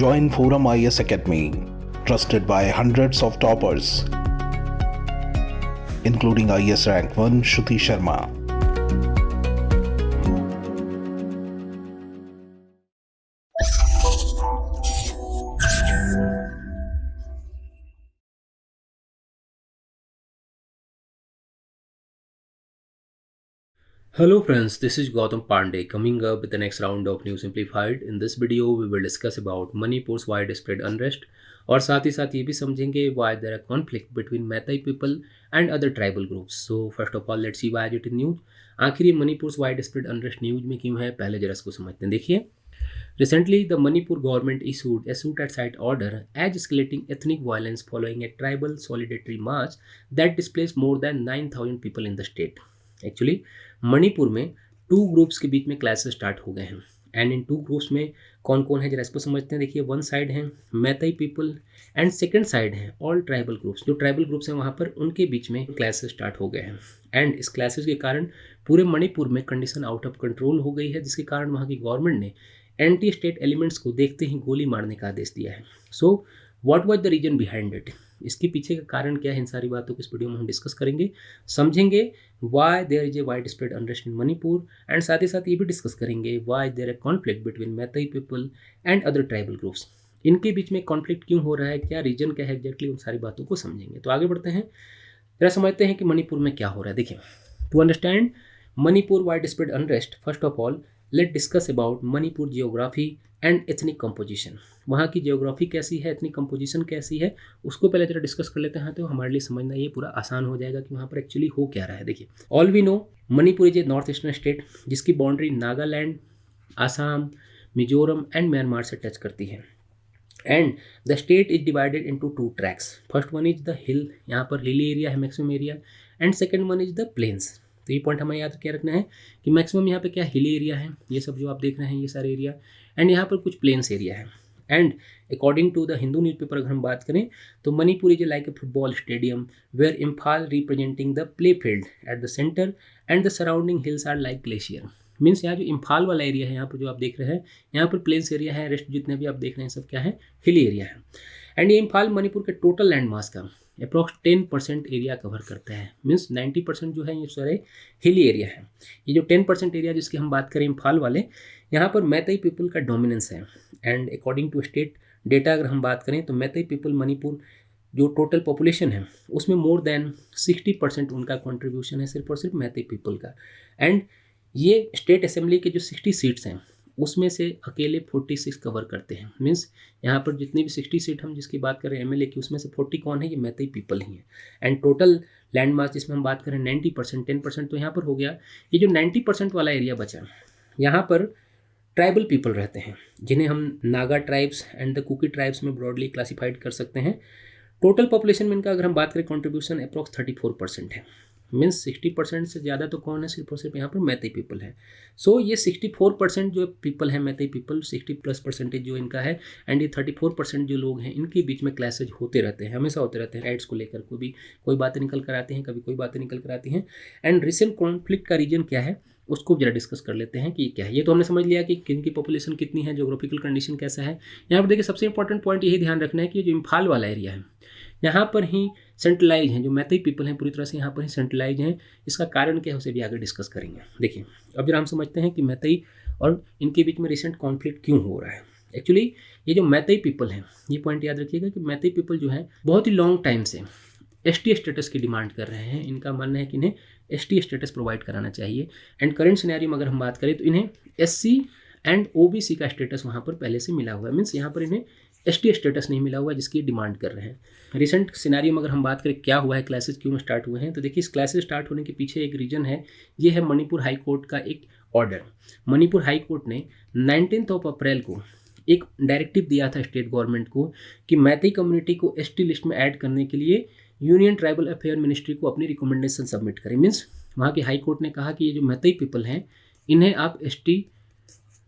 Join Forum IS Academy, trusted by hundreds of toppers, including IS Rank 1 Shruti Sharma. Hello friends, this is Gautam Pandey coming up with the next round of News Simplified. In this video, we will discuss about Manipur's widespread unrest और साथ ही साथ ये भी समझेंगे why there are conflict between Meitei people and other tribal groups. So first of all, let's see why it is news. आखिर ये Manipur widespread unrest news में क्यों है, पहले जरा इसको समझते हैं. देखिए, recently the Manipur government issued a suit at site order as escalating ethnic violence following a tribal solidarity march that displaced more than 9,000 people in the state. Actually Manipur में टू ग्रुप्स के बीच में क्लैशेस स्टार्ट हो गए हैं and in two groups में कौन कौन है जरा इसको समझते हैं. देखिए, वन साइड है Meitei people and second side है ऑल ट्राइबल ग्रुप्स. जो ट्राइबल ग्रुप्स हैं वहाँ पर उनके बीच में क्लैशेस स्टार्ट हो गए हैं एंड इस क्लैशेस के कारण पूरे मणिपुर में कंडीशन आउट ऑफ कंट्रोल हो गई है, जिसके कारण वहाँ की गवर्नमेंट ने एंटी स्टेट एलिमेंट्स को देखते ही गोली मारने का आदेश दिया है. So what was the reason behind it, इसके पीछे का कारण क्या है, इन सारी बातों को इस वीडियो में हम डिस्कस करेंगे, समझेंगे why there is a wide spread unrest in Manipur and साथ ही साथ ये भी डिस्कस करेंगे why there a conflict between Meitei people and other tribal groups. इनके बीच में कॉन्फ्लिक्ट क्यों हो रहा है, क्या रीजन क्या है एग्जैक्टली, उन सारी बातों को समझेंगे. तो आगे बढ़ते हैं, जरा समझते हैं कि मणिपुर में क्या हो रहा है. देखिए, to understand Manipur wide spread unrest, first of all let discuss about Manipur geography and ethnic composition. वहाँ की जियोग्राफी कैसी है, एथनिक कंपोजिशन कैसी है, उसको पहले जरा डिस्कस कर लेते हैं, तो हमारे लिए समझना ये पूरा आसान हो जाएगा कि वहाँ पर एक्चुअली हो क्या रहा है. देखिए, all we know Manipur is a north eastern state जिसकी boundary Nagaland, Assam, Mizoram and Myanmar से टच करती है and the state is divided into two tracts. First one is the hill, यहाँ पर हिली एरिया है maximum area, and second one is the plains. तो ये point हमें याद क्या रखना है कि मैक्सिमम यहाँ पे क्या हिली एरिया है, ये सब जो आप देख रहे हैं ये सारे एरिया, एंड यहाँ पर कुछ प्लेन्स एरिया है. And according to the Hindu newspaper अगर हम बात करें तो Manipur is like a football stadium where Imphal representing the play field at the centre and the surrounding hills are like glacier. Means यहाँ जो इम्फाल वाला एरिया है, यहाँ पर जो आप देख रहे हैं यहाँ पर प्लेन्स एरिया है, रेस्ट जितने भी आप देख रहे हैं सब क्या है, हिली एरिया है. एंड ये इम्फाल मणिपुर के टोटल लैंड मास का अप्रॉक्स 10% एरिया कवर करता है. मीन्स 90% जो है ये सारे हिली एरिया है. ये जो 10% एरिया जिसकी हम बात करें इम्फाल वाले, यहाँ पर मैतई पीपल का डोमिनेंस है. And according to state data अगर हम बात करें तो मैतई पीपल मणिपुर जो टोटल पॉपुलेशन है उसमें मोर देन 60% उनका कॉन्ट्रीब्यूशन है सिर्फ और सिर्फ मैतई पीपल का. एंड ये स्टेट असेंबली के जो 60 सीट्स हैं उसमें से अकेले 46 कवर करते हैं. मीन्स यहाँ पर जितनी भी 60 सीट हम जिसकी बात करें एमएलए की, उसमें से 40 कौन है, ये मैतई पीपल ही है. एंड टोटल लैंड मास जिसमें हम बात करें 90%, 10% तो यहाँ पर हो गया. ये जो 90% वाला एरिया बचा, यहाँ पर ट्राइबल पीपल रहते हैं जिन्हें हम Naga tribes and the Kuki tribes में ब्रॉडली क्लासीफाइड कर सकते हैं. टोटल पॉपुलेशन में इनका अगर हम बात करें कॉन्ट्रीब्यूशन अप्रॉक्स 34% है. मीन्स 60% से ज़्यादा तो कौन है, सिर्फ और सिर्फ यहाँ पर मैतई पीपल है. सो ये 64% जो पीपल है मैतई पीपल, 60+% जो इनका है, एंड ये 34% जो लोग हैं इनके बीच में क्लैशेज होते रहते हैं, हमेशा होते रहते हैं. राइट्स को लेकर कोई बातें निकल कर आती हैं, कभी कोई बातें निकल कर आती हैं. एंड रिसेंट कॉन्फ्लिक्ट का रीजन क्या है उसको जरा डिस्कस कर लेते हैं कि क्या है. ये तो हमने समझ लिया कि किन की पॉपुलेशन कितनी है, जोग्राफिकल कंडीशन कैसा है. यहाँ पर देखिए, सबसे इंपॉर्टेंट पॉइंट यही ध्यान रखना है कि जो इम्फाल वाला एरिया है यहाँ पर ही सेंट्रलाइज हैं, जो मैतई पीपल हैं पूरी तरह से यहाँ पर ही सेंट्रलाइज हैं. इसका कारण क्या है उसे भी आगे डिस्कस करेंगे. देखिए, अब जरा हम समझते हैं कि मैतई और इनके बीच में रिसेंट कॉन्फ्लिक्ट क्यों हो रहा है. एक्चुअली ये जो मैतई पीपल हैं, ये पॉइंट याद रखिएगा कि मैतई पीपल जो है बहुत ही लॉन्ग टाइम से एसटी स्टेटस की डिमांड कर रहे हैं. इनका मानना है कि इन्हें एसटी स्टेटस प्रोवाइड कराना चाहिए. एंड करेंट सिनेरियो में अगर हम बात करें तो इन्हें एससी एंड ओबीसी का स्टेटस वहाँ पर पहले से मिला हुआ है. मीन्स यहाँ पर इन्हें एसटी स्टेटस नहीं मिला हुआ जिसकी डिमांड कर रहे हैं. रिसेंट सिनेरियो में अगर हम बात करें क्या हुआ है, क्लासेस क्यों स्टार्ट हुए हैं, तो देखिए इस क्लासेस स्टार्ट होने के पीछे एक रीजन है. ये है मणिपुर हाई कोर्ट का एक ऑर्डर. मणिपुर हाई कोर्ट ने 19 अप्रैल को एक डायरेक्टिव दिया था स्टेट गवर्नमेंट को कि मैतई कम्युनिटी को एसटी लिस्ट में ऐड करने के लिए यूनियन ट्राइबल अफेयर मिनिस्ट्री को अपनी रिकमेंडेशन सबमिट करें. मीन्स वहाँ की हाई कोर्ट ने कहा कि ये जो मैतई पीपल हैं इन्हें आप एसटी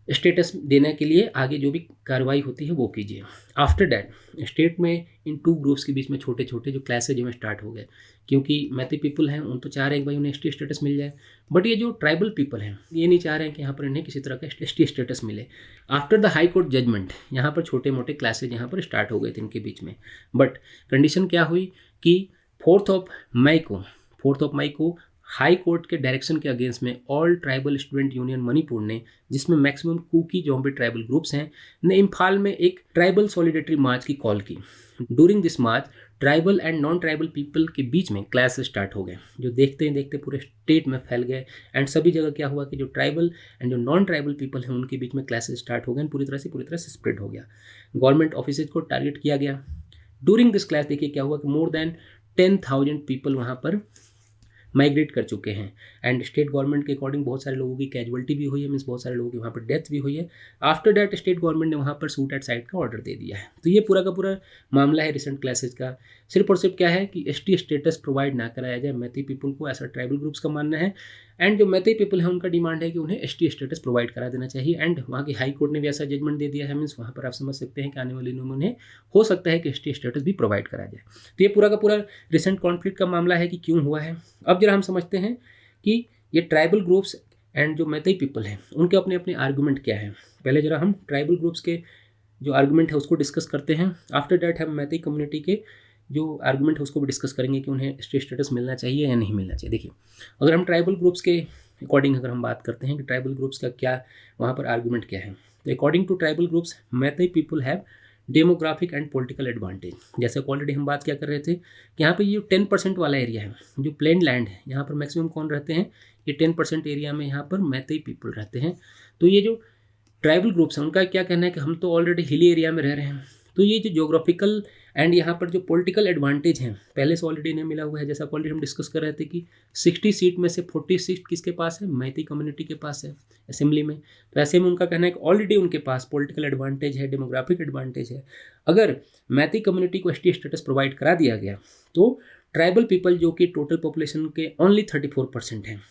स्टेटस देने के लिए आगे जो भी कार्रवाई होती है वो कीजिए। आफ्टर डैट स्टेट में इन टू ग्रुप्स के बीच में छोटे छोटे जो क्लासेज में स्टार्ट हो गए, क्योंकि मैथी पीपल हैं उन तो चाह रहे हैं कि भाई उन्हें एसटी स्टेटस मिल जाए, बट ये जो ट्राइबल पीपल हैं ये नहीं चाह रहे हैं कि यहाँ पर इन्हें किसी तरह का एसटी स्टेटस मिले। After the high court judgement यहाँ पर छोटे मोटे क्लासेज यहाँ पर स्टार्ट हो गए थे इनके बीच में, बट कंडीशन क्या हुई कि 4 मई को हाई कोर्ट के डायरेक्शन के अगेंस्ट में all tribal student union Manipur ने, जिसमें मैक्सिमम कुकी जोम्बे ट्राइबल ग्रुप्स हैं, ने इम्फाल में एक ट्राइबल सॉलिडेटरी मार्च की कॉल की। During this March tribal and non tribal people के बीच में क्लैश स्टार्ट हो गए, जो देखते ही देखते पूरे स्टेट में फैल गए। एंड सभी जगह क्या हुआ कि जो ट्राइबल एंड जो नॉन ट्राइबल पीपल हैं उनके बीच में क्लैश स्टार्ट हो गए, पूरी तरह से स्प्रेड हो गया। गवर्नमेंट ऑफिस को टारगेट किया गया। ड्यूरिंग दिस क्लैश देखिए क्या हुआ कि मोर देन 10,000 पीपल वहाँ पर माइग्रेट कर चुके हैं। एंड स्टेट गवर्नमेंट के अकॉर्डिंग बहुत सारे लोगों की कैजुअलिटी भी हुई है, मीन्स बहुत सारे लोगों की वहाँ पर डेथ भी हुई है। आफ्टर डैट स्टेट गवर्नमेंट ने वहाँ पर शूट एट साइट का ऑर्डर दे दिया है। तो ये पूरा का पूरा मामला है रिसेंट क्लासेज का। सिर्फ और सिर्फ क्या है कि एसटी स्टेटस प्रोवाइड ना कराया जाए मैथी पीपल को, ऐसा ट्राइबल ग्रुप्स का मानना है। एंड जो मैथी पीपल है उनका डिमांड है कि उन्हें एसटी स्टेटस प्रोवाइड करा देना चाहिए। एंड वहाँ की हाई कोर्ट ने भी ऐसा जजमेंट दे दिया है, मीन्स वहाँ पर आप समझ सकते हैं कि आने वाले दिनों में उन्हें हो सकता है कि एसटी स्टेटस भी प्रोवाइड करा जाए। तो ये पूरा का पूरा रिसेंट कॉन्फ्लिक्ट का मामला है कि क्यों हुआ है। अब जरा हम समझते हैं कि ये ट्राइबल ग्रुप्स एंड जो मैथी पीपल हैं उनके अपने अपने आर्गूमेंट क्या हैं। पहले जरा हम ट्राइबल ग्रुप्स के जो आर्गूमेंट है उसको डिस्कस करते हैं। आफ्टर डैट हम मैथी कम्युनिटी के जो आर्गूमेंट है उसको भी डिस्कस करेंगे कि उन्हें एसटी स्टेटस मिलना चाहिए या नहीं मिलना चाहिए। देखिए, अगर हम ट्राइबल ग्रुप्स के अकॉर्डिंग अगर हम बात करते हैं कि ट्राइबल ग्रुप्स का क्या वहाँ पर आर्गूमेंट क्या है, तो अकॉर्डिंग टू ट्राइबल ग्रुप्स मैथी people have demographic and political advantage. जैसे ऑलरेडी हम बात क्या कर रहे थे कि यहाँ पे ये 10% वाला एरिया है, जो प्लेन लैंड है, यहाँ पर मैक्सिमम कौन रहते हैं, ये 10% एरिया में यहाँ पर मैथी पीपल रहते हैं। तो ये जो ट्राइबल ग्रुप्स हैं उनका क्या कहना है कि हम तो ऑलरेडी हिली एरिया में रह रहे हैं, तो ये जो ज्योग्राफिकल एंड यहाँ पर जो पॉलिटिकल एडवांटेज हैं पहले से ऑलरेडी इन्हें मिला हुआ है। जैसा ऑलरेडी हम डिस्कस कर रहे थे कि 60 सीट में से 40 सीट किसके पास है, मैथी कम्युनिटी के पास है असेंबली में। तो ऐसे में उनका कहना है कि ऑलरेडी उनके पास पॉलिटिकल एडवांटेज है, डेमोग्राफिक एडवांटेज है। अगर मैथी कम्युनिटी को एसटी स्टेटस प्रोवाइड करा दिया गया तो ट्राइबल पीपल जो कि टोटल पॉपुलेशन के ओनली 34% हैं,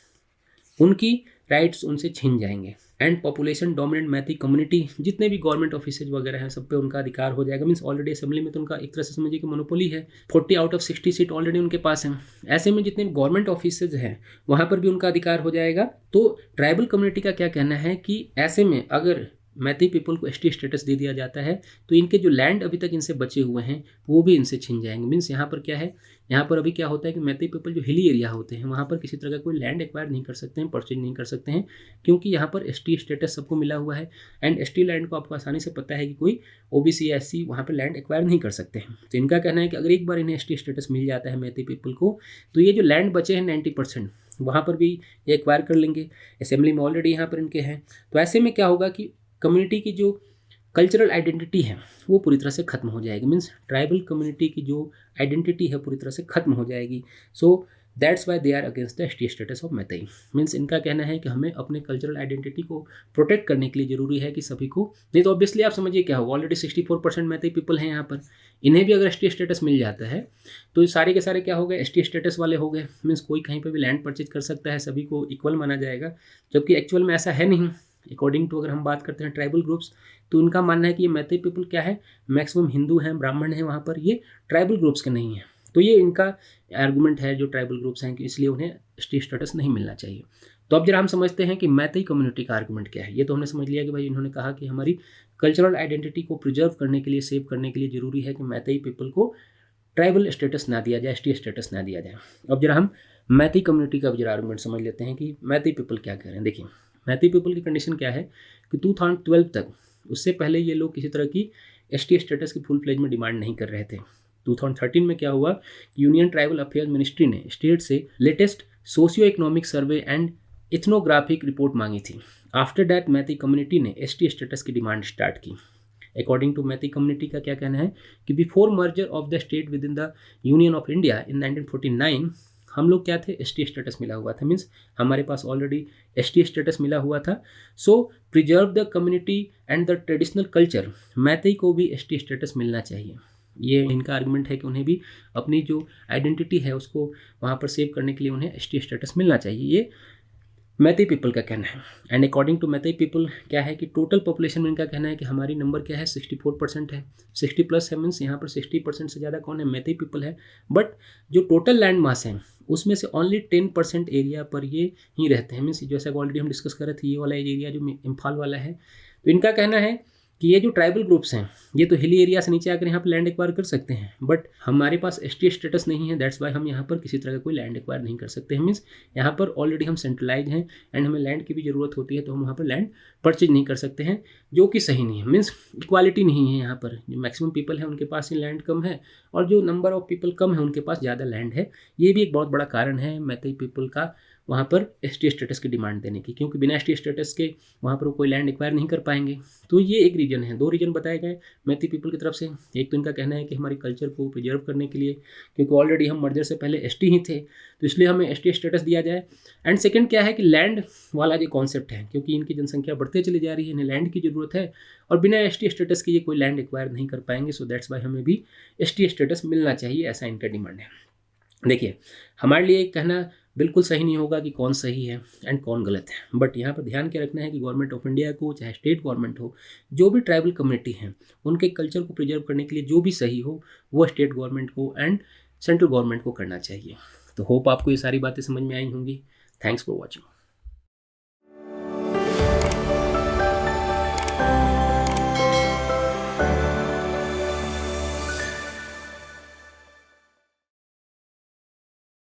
उनकी राइट्स उनसे छीन जाएंगे। एंड पॉपुलेशन डोमिनेंट मैथी कम्युनिटी जितने भी गवर्नमेंट ऑफिसेज वगैरह हैं सब पे उनका अधिकार हो जाएगा। मीन्स ऑलरेडी असेंबली में तो उनका एक तरह से समझिए कि मोनोपोली है, 40 आउट ऑफ 60 सीट ऑलरेडी उनके पास हैं। ऐसे में जितने गवर्नमेंट ऑफिसेज हैं वहाँ पर भी उनका अधिकार हो जाएगा। तो ट्राइबल कम्युनिटी का क्या कहना है कि ऐसे में अगर मैथी पीपल को एसटी स्टेटस दे दिया जाता है तो इनके जो लैंड अभी तक इनसे बचे हुए हैं वो भी इनसे छिन जाएंगे। मीन्स यहाँ पर क्या है, यहाँ पर अभी क्या होता है कि मैथी पीपल जो हिली एरिया होते हैं वहाँ पर किसी तरह का कोई लैंड एक्वायर नहीं कर सकते हैं, परचेज नहीं कर सकते हैं, क्योंकि यहाँ पर एसटी स्टेटस सबको मिला हुआ है। एंड एसटी लैंड को आपको आसानी से पता है कि कोई ओबीसी या एससी वहाँ पर लैंड एक्वायर नहीं कर सकते हैं। तो इनका कहना है कि अगर एक बार इन्हें एसटी स्टेटस मिल जाता है मैथी पीपल को तो ये जो लैंड बचे हैं 90% वहाँ पर भी ये एक्वायर कर लेंगे। असेंबली में ऑलरेडी यहाँ पर इनके हैं। तो ऐसे में क्या होगा कि कम्युनिटी की जो कल्चरल आइडेंटिटी है वो पूरी तरह से खत्म हो जाएगी। मीन्स ट्राइबल कम्युनिटी की जो आइडेंटिटी है पूरी तरह से खत्म हो जाएगी। So that's why they are against the ST status of Meitei. Means इनका कहना है कि हमें अपने कल्चरल आइडेंटिटी को प्रोटेक्ट करने के लिए ज़रूरी है कि सभी को, नहीं तो ऑब्वियसली आप समझिए क्या होगा, ऑलरेडी 64% मैथी पीपल हैं यहाँ पर, इन्हें भी अगर एसटी स्टेटस मिल जाता है तो सारे के सारे क्या हो गए, एसटी स्टेटस वाले हो गए। मीन्स कोई कहीं पर भी लैंड परचेज कर सकता है, सभी को इक्वल माना जाएगा, जबकि एक्चुअल में ऐसा है नहीं। अकॉर्डिंग टू अगर हम बात करते हैं ट्राइबल ग्रुप्स तो उनका मानना है कि ये मैथी पीपल क्या है, मैक्सिमम हिंदू हैं, ब्राह्मण हैं वहाँ पर, ये ट्राइबल ग्रुप्स के नहीं हैं। तो ये इनका आर्गूमेंट है जो ट्राइबल ग्रुप्स हैं कि इसलिए उन्हें एसटी स्टेटस नहीं मिलना चाहिए। तो अब जरा हम समझते हैं कि मैथी कम्युनिटी का आर्गूमेंट क्या है। ये तो हमने समझ लिया कि भाई इन्होंने कहा कि हमारी कल्चरल आइडेंटिटी को प्रिजर्व करने के लिए, सेव करने के लिए ज़रूरी है कि मैथी पीपल को ट्राइबल स्टेटस ना दिया जाए, एसटी स्टेटस ना दिया जाए। अब जरा हम मैथी कम्युनिटी का जरा आर्गूमेंट समझ लेते हैं कि मैथी पीपल क्या कह रहे हैं। देखिए, मैथी पीपल की कंडीशन क्या है कि 2012 तक, उससे पहले ये लोग किसी तरह की एसटी स्टेटस की फुल फ्लेज में डिमांड नहीं कर रहे थे। 2013 में क्या हुआ कि यूनियन ट्राइबल अफेयर्स मिनिस्ट्री ने स्टेट से latest socio economic survey and ethnographic report मांगी थी। आफ्टर दैट मैथी कम्युनिटी ने एसटी स्टेटस की डिमांड स्टार्ट की। अकॉर्डिंग टू मैथी कम्युनिटी का क्या कहना है कि before merger of the state with in the union of India in 1949 हम लोग क्या थे, एसटी स्टेटस मिला हुआ था। मीन्स हमारे पास ऑलरेडी एसटी स्टेटस मिला हुआ था। So preserve the community and the traditional culture, Meitei को भी एसटी स्टेटस मिलना चाहिए। ये इनका आर्गुमेंट है कि उन्हें भी अपनी जो आइडेंटिटी है उसको वहाँ पर सेव करने के लिए उन्हें एसटी स्टेटस मिलना चाहिए। ये मैती पीपल का कहना है। And according to Meitei people क्या है कि टोटल पॉपुलेशन में इनका कहना है कि हमारी नंबर क्या है 64% है, 60 प्लस है, मीन्स यहाँ पर 60% से ज़्यादा कौन है, मैती पीपल है। बट जो टोटल लैंड मास है उसमें से ओनली 10% एरिया पर ये ही रहते हैं, मीन्स जैसा ऑलरेडी हम डिस्कस कर रहे थे, ये वाला एरिया जो इम्फाल वाला है। तो इनका कहना है कि ये जो ट्राइबल ग्रुप्स हैं ये तो हिली एरिया से नीचे आकर यहाँ पर लैंड एक्वायर कर सकते हैं, बट हमारे पास एसटी स्टेटस नहीं है, दैट्स वाई हम यहाँ पर किसी तरह का कोई लैंड एक्वायर नहीं कर सकते हैं। मीन्स यहाँ पर ऑलरेडी हम सेंट्रलाइज हैं एंड हमें लैंड की भी ज़रूरत होती है, तो हम वहाँ पर लैंड परचेज नहीं कर सकते हैं, जो कि सही नहीं है। मीन्स इक्वालिटी नहीं है यहाँ पर, जो मैक्सिमम पीपल है उनके पास ही लैंड कम है और जो नंबर ऑफ पीपल कम है उनके पास ज़्यादा लैंड है। ये भी एक बहुत बड़ा कारण है मैती पीपल का वहाँ पर एसटी स्टेटस की डिमांड देने की, क्योंकि बिना एसटी स्टेटस के वहाँ पर वो कोई लैंड एक्वायर नहीं कर पाएंगे। तो ये एक रीज़न है, दो रीज़न बताए गए मैती पीपल की तरफ से। एक तो इनका कहना है कि हमारी कल्चर को प्रिजर्व करने के लिए, क्योंकि ऑलरेडी हम मर्जर से पहले एसटी ही थे, तो इसलिए हमें एसटी स्टेटस दिया जाए। एंड सेकंड क्या है कि लैंड वाला जो कॉन्सेप्ट है, क्योंकि इनकी जनसंख्या बढ़ते चली जा रही है, इन्हें लैंड की ज़रूरत है और बिना एसटी स्टेटस के ये कोई लैंड एक्वायर नहीं कर पाएंगे। सो दैट्स वाई हमें भी एसटी स्टेटस मिलना चाहिए, ऐसा इनका डिमांड है। देखिए, हमारे लिए कहना बिल्कुल सही नहीं होगा कि कौन सही है एंड कौन गलत है, बट यहाँ पर ध्यान क्या रखना है कि गवर्नमेंट ऑफ इंडिया को, चाहे स्टेट गवर्नमेंट हो, जो भी ट्राइबल कम्युनिटी हैं उनके कल्चर को प्रिजर्व करने के लिए जो भी सही हो वो स्टेट गवर्नमेंट को एंड सेंट्रल गवर्नमेंट को करना चाहिए। तो होप आपको ये सारी बातें समझ में आई होंगी। Thanks for watching.